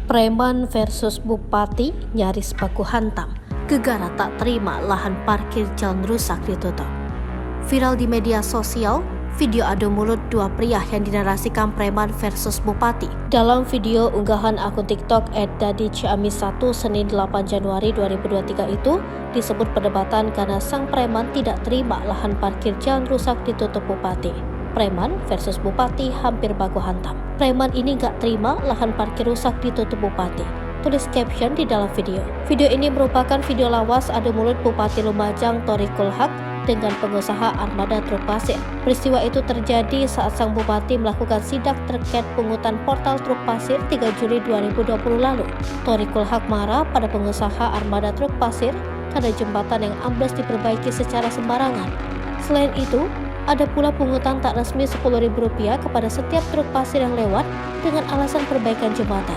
Preman versus Bupati nyaris baku hantam. Gegara tak terima lahan parkir jalan rusak ditutup. Viral di media sosial, video adu mulut dua pria yang dinarasikan preman versus bupati. Dalam video unggahan akun TikTok @dadiciamis1 Senin 8 Januari 2023 itu, disebut perdebatan karena sang preman tidak terima lahan parkir jalan rusak ditutup bupati. Preman versus bupati hampir baku hantam. Preman ini gak terima lahan parkir rusak ditutup bupati. Tulis caption di dalam video. Video ini merupakan video lawas adu mulut Bupati Lumajang Thoriqul Haq dengan pengusaha armada truk pasir. Peristiwa itu terjadi saat sang bupati melakukan sidak terkait pungutan portal truk pasir 3 Juli 2020 lalu. Thoriqul Haq marah pada pengusaha armada truk pasir karena jembatan yang ambles diperbaiki secara sembarangan. Selain itu, ada pula pungutan tak resmi Rp10.000 kepada setiap truk pasir yang lewat dengan alasan perbaikan jembatan.